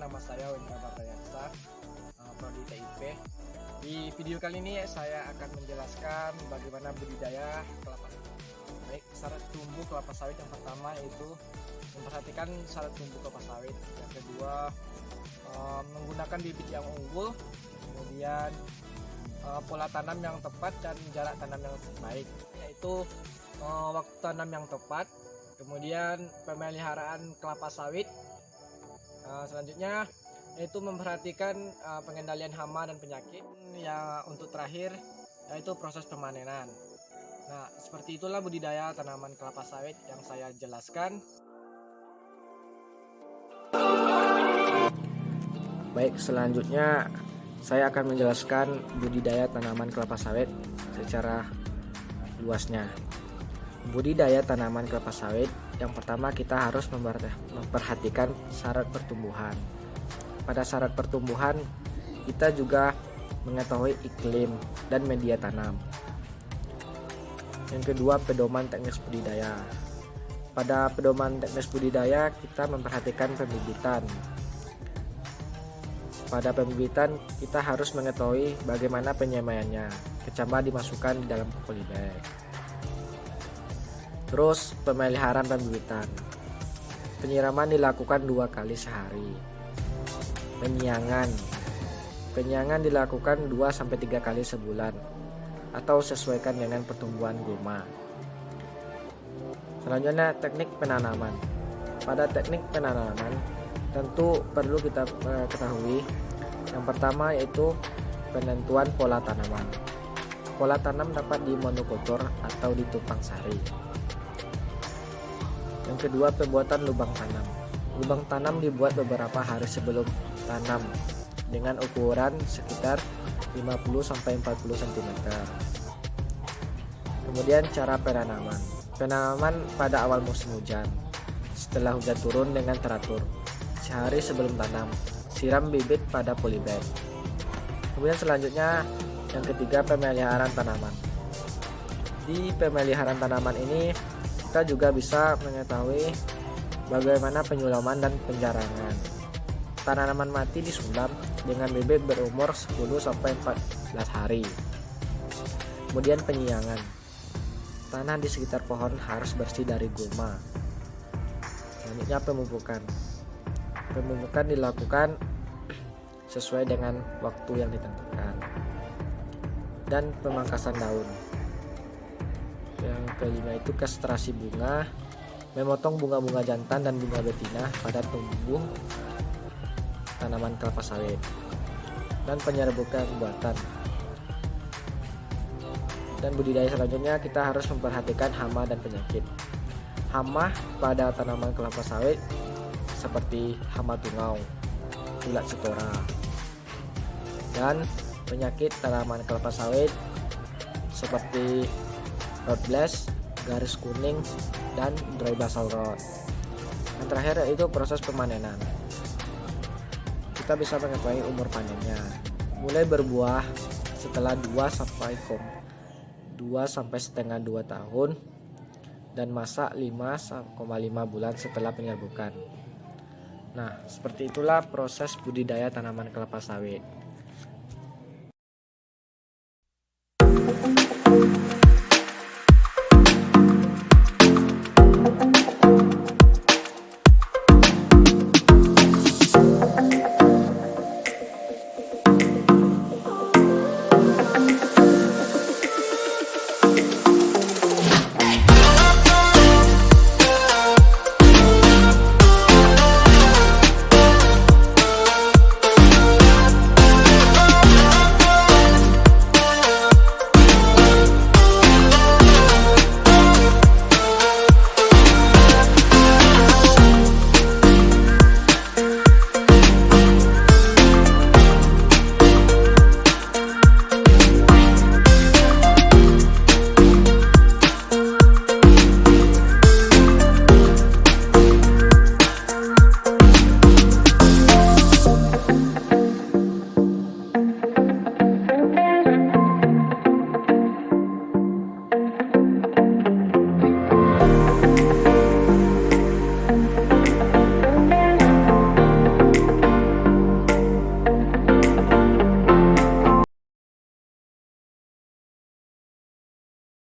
nama saya Wendra Bardayansa, Prodi TIP. Di video kali ini saya akan menjelaskan bagaimana budidaya kelapa sawit. Baik, syarat tumbuh kelapa sawit yang pertama yaitu memperhatikan syarat tumbuh kelapa sawit. Yang kedua, menggunakan bibit yang unggul, kemudian pola tanam yang tepat dan jarak tanam yang baik, yaitu waktu tanam yang tepat, kemudian pemeliharaan kelapa sawit. Selanjutnya yaitu memperhatikan pengendalian hama dan penyakit. Yang untuk terakhir yaitu proses pemanenan. Nah, seperti itulah budidaya tanaman kelapa sawit yang saya jelaskan. Baik, selanjutnya saya akan menjelaskan budidaya tanaman kelapa sawit secara luasnya. Budidaya tanaman kelapa sawit, yang pertama kita harus memperhatikan syarat pertumbuhan. Pada syarat pertumbuhan, kita juga mengetahui iklim dan media tanam. Yang kedua, pedoman teknis budidaya. Pada pedoman teknis budidaya, kita memperhatikan pembibitan. Pada pembibitan, kita harus mengetahui bagaimana penyemaiannya. Kecambah dimasukkan di dalam polybag. Terus pemeliharaan pembibitan. Penyiraman dilakukan 2 kali sehari. Penyiangan dilakukan 2-3 kali sebulan atau sesuaikan dengan pertumbuhan gulma. Selanjutnya, teknik penanaman. Pada teknik penanaman tentu perlu kita ketahui yang pertama yaitu penentuan pola tanaman. Pola tanam dapat di monokultur atau di tumpang sari. Yang kedua, pembuatan lubang tanam. Lubang tanam dibuat beberapa hari sebelum tanam dengan ukuran sekitar 50-40 cm. Kemudian cara penanaman. Penanaman pada awal musim hujan. Setelah hujan turun dengan teratur. Sehari sebelum tanam, siram bibit pada polybag. Kemudian selanjutnya yang ketiga, pemeliharaan tanaman. Di pemeliharaan tanaman ini kita juga bisa mengetahui bagaimana penyulaman dan penjarangan. Tanaman mati disulam dengan bibit berumur 10-14 hari. Kemudian penyiangan. Tanah di sekitar pohon harus bersih dari gulma. Selanjutnya pemupukan. Pemupukan dilakukan sesuai dengan waktu yang ditentukan. Dan pemangkasan daun. Yang kelima itu kastrasi bunga, memotong bunga-bunga jantan dan bunga betina pada tumbuh tanaman kelapa sawit, dan penyerbukan buatan. Dan budidaya selanjutnya kita harus memperhatikan hama dan penyakit. Hama pada tanaman kelapa sawit seperti hama tungau, ulat sitora, dan penyakit tanaman kelapa sawit seperti root blast, garis kuning, dan dry basal rot. Yang terakhir yaitu proses pemanenan. Kita bisa mengetahui umur panennya. Mulai berbuah setelah 2-2,5 tahun dan masak 5,5 bulan setelah penyerbukan. Nah, seperti itulah proses budidaya tanaman kelapa sawit.